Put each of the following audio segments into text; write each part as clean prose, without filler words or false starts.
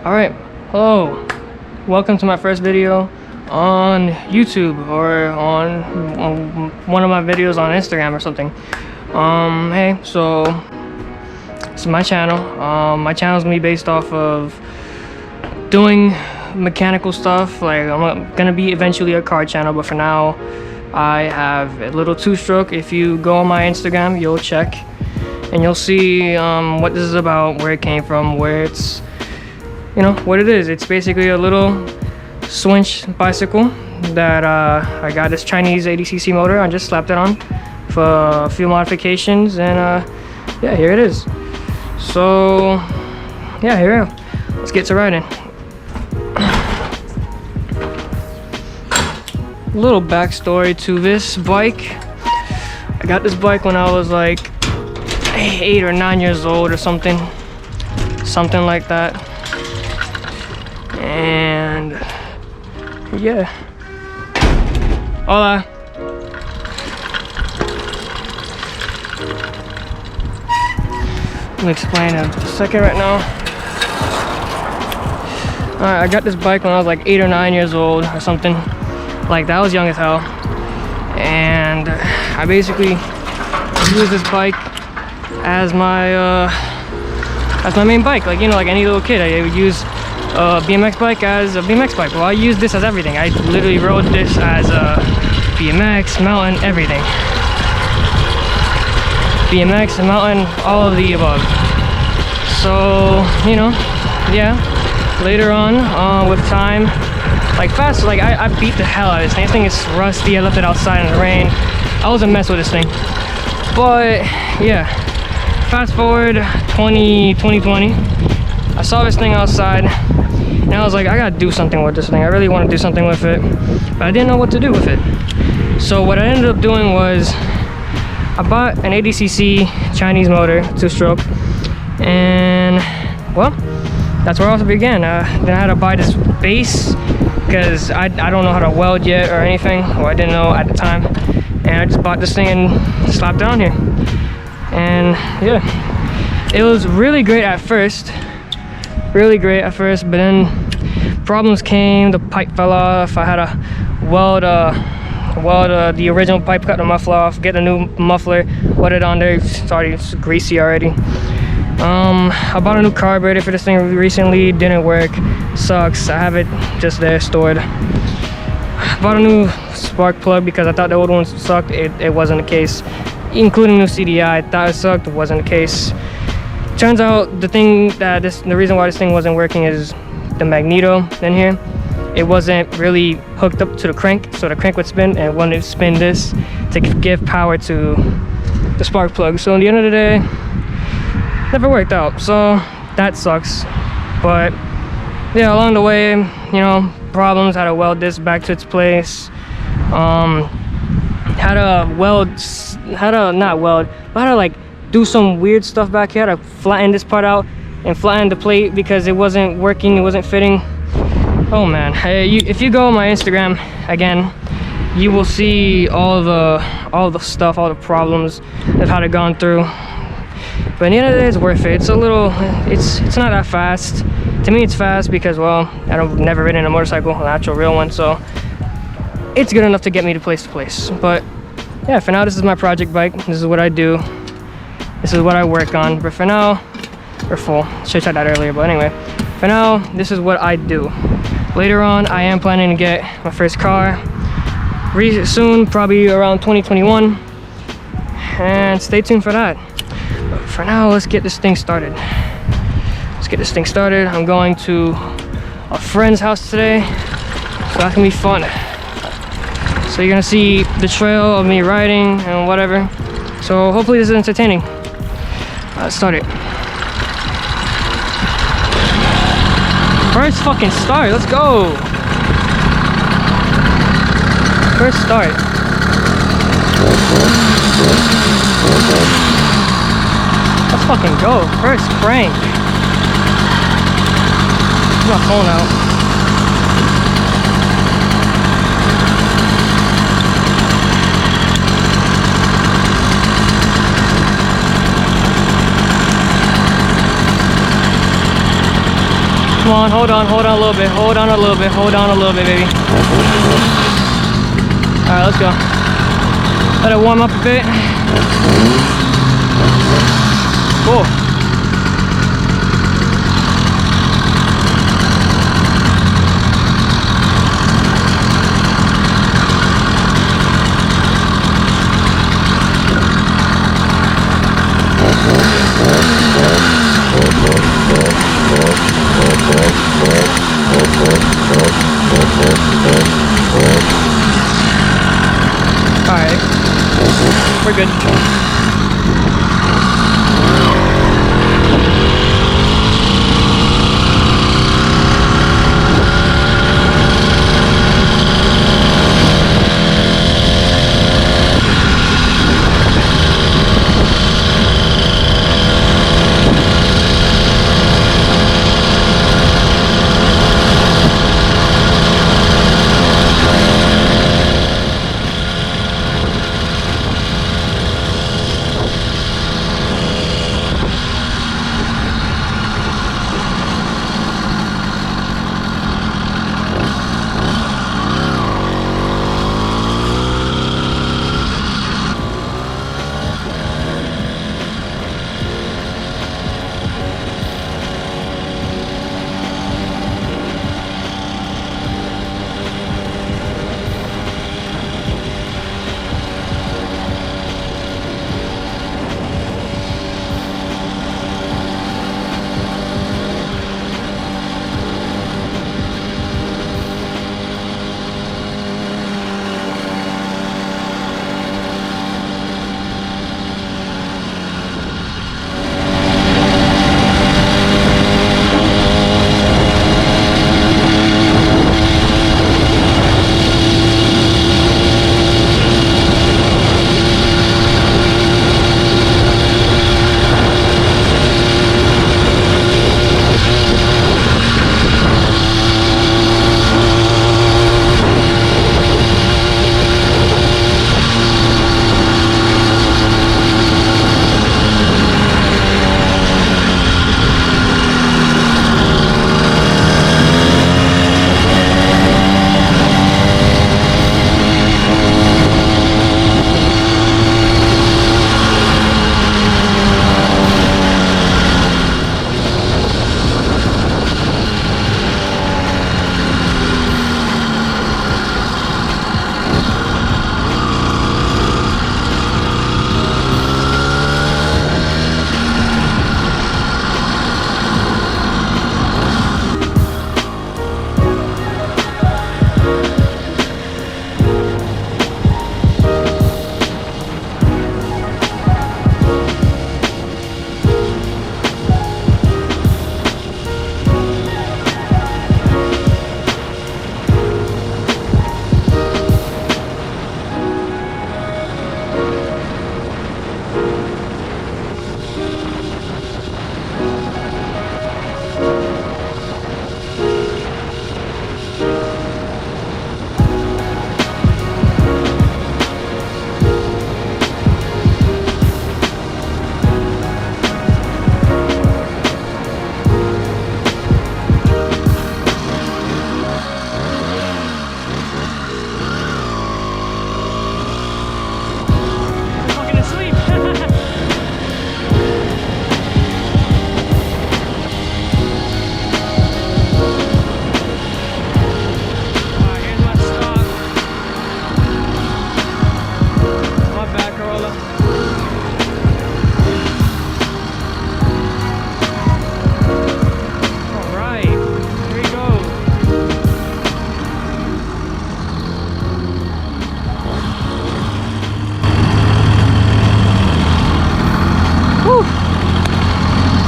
Alright, hello. Welcome to my first video on YouTube or on one of my videos on Instagram or something. Hey, so this is my channel. My channel is gonna be based off of doing mechanical stuff. Like, I'm gonna be eventually a car channel, but for now I have a little two-stroke. If you go on my Instagram, you'll check and you'll see what this is about, where it came from, where it's, you know, what it is. It's basically a little swinch bicycle that I got this Chinese 80cc motor. I just slapped it on for a few modifications, and yeah, here it is. So yeah, here we go. Let's get to riding. A little backstory to this bike. I got this bike when I was like 8 or 9 years old or something like that, and yeah. Hola. Let me explain in a second right now. Alright, I got this bike when I was like 8 or 9 years old or something like that. I was young as hell, and I basically used this bike as my main bike. Like, you know, like any little kid, I would use a BMX bike as a BMX bike. Well, I use this as everything. I literally rode this as a BMX, mountain, everything. BMX, mountain, all of the above. So, you know, yeah. Later on, with time, like fast, like I beat the hell out of this thing. This thing is rusty. I left it outside in the rain. I was a mess with this thing. But yeah, fast forward 2020, I saw this thing outside and I was like, I gotta do something with this thing. I really want to do something with it, but I didn't know what to do with it. So what I ended up doing was I bought an 80cc Chinese motor, two-stroke, and well, that's where I also began. Then I had to buy this base because I don't know how to weld yet or anything, or I didn't know at the time, and I just bought this thing and slapped it on here. And yeah, it was really great at first, but then problems came. The pipe fell off. I had to weld the original pipe, cut the muffler off, get a new muffler, weld it on there. It's greasy already. I bought a new carburetor for this thing recently. Didn't work. Sucks. I have it just there stored. Bought a new spark plug because I thought the old ones sucked. It wasn't the case. Including new CDI, I thought it sucked. It wasn't the case. Turns out the reason why this thing wasn't working is the magneto in here. It wasn't really hooked up to the crank, so the crank would spin, and it wanted to spin this to give power to the spark plug. So at the end of the day, never worked out. So that sucks. Not way, you know, problems. Had to weld this back to its place. Had to like do some weird stuff back here. I had to flatten this part out and flatten the plate because it wasn't working, it wasn't fitting. Oh man, if you go on my Instagram again, you will see all the stuff, all the problems I've had it gone through. But at the end of the day, it's worth it. It's not that fast. To me, it's fast because, well, I've never ridden a motorcycle, an actual real one, so it's good enough to get me to place. But yeah, for now, this is my project bike. This is what I do. This is what I work on. But for now, we're full. Should have said that earlier, but anyway. For now, this is what I do. Later on, I am planning to get my first car soon, probably around 2021. And stay tuned for that. But for now, let's get this thing started. I'm going to a friend's house today, so that's gonna be fun. So you're gonna see the trail of me riding and whatever. So hopefully this is entertaining. Let's start it. First fucking start, let's go. First start. Let's fucking go. First crank. Get my phone out. Come on, hold on a little bit, hold on a little bit, hold on a little bit, baby. All right, let's go. Let it warm up a bit. Cool. Alright, we're good.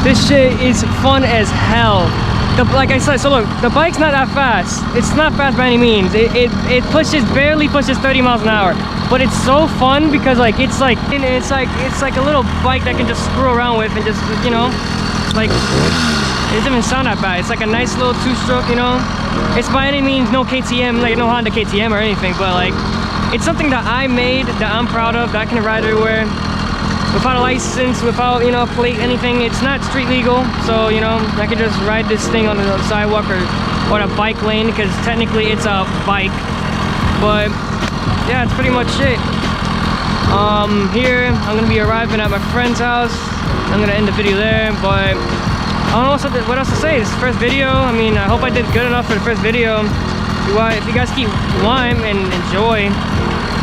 This shit is fun as hell. Like I said, so look, the bike's not that fast. It's not fast by any means. It barely pushes 30 miles an hour. But it's so fun because it's like a little bike that can just screw around with and just, you know, like, it doesn't even sound that bad. It's like a nice little two-stroke, you know. It's by any means no KTM, like no Honda KTM or anything, but like, it's something that I made, that I'm proud of, that I can ride everywhere. without a license, without, you know, plate, anything. It's not street legal, so, you know, I could just ride this thing on the sidewalk or a bike lane, because technically it's a bike. But yeah, it's pretty much it. Here I'm gonna be arriving at my friend's house. I'm gonna end the video there, but I don't know what else to say. This is the first video. I mean, I hope I did good enough for the first video. If you guys keep wanting and enjoy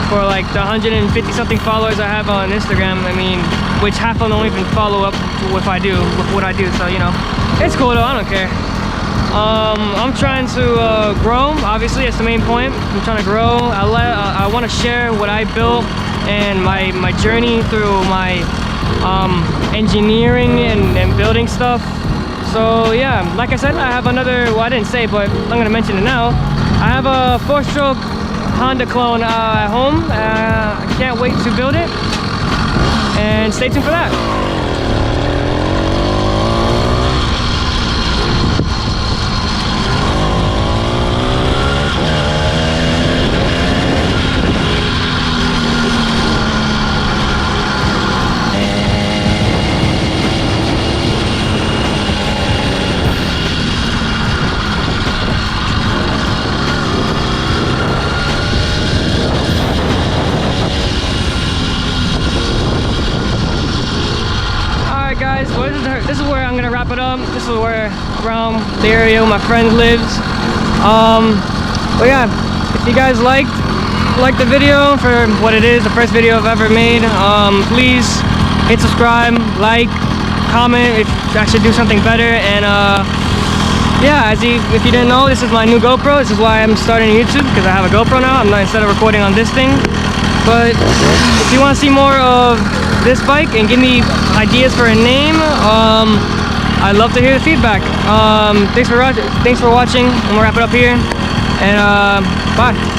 for like the 150 something followers I have on Instagram, I mean, which half of them don't even follow up with what I do, so you know, it's cool though, I don't care. I'm trying to grow, obviously that's the main point. I'm trying to grow. I want to share what I built and my journey through my engineering and building stuff. So yeah, like I said, I have another, well, I didn't say, but I'm gonna mention it now. I have a 4-stroke Honda clone at home. I can't wait to build it, and stay tuned for that. Guys, well, this is where I'm gonna wrap it up. This is where, around the area where my friend lives. But yeah, if you guys liked the video for what it is, the first video I've ever made, please hit subscribe, like, comment if I should do something better. And yeah, if you didn't know, this is my new GoPro. This is why I'm starting YouTube, because I have a GoPro now. I'm not, instead of recording on this thing. But if you want to see more of this bike and give me ideas for a name, I'd love to hear the feedback. Thanks for watching. I'm gonna wrap it up here, and bye.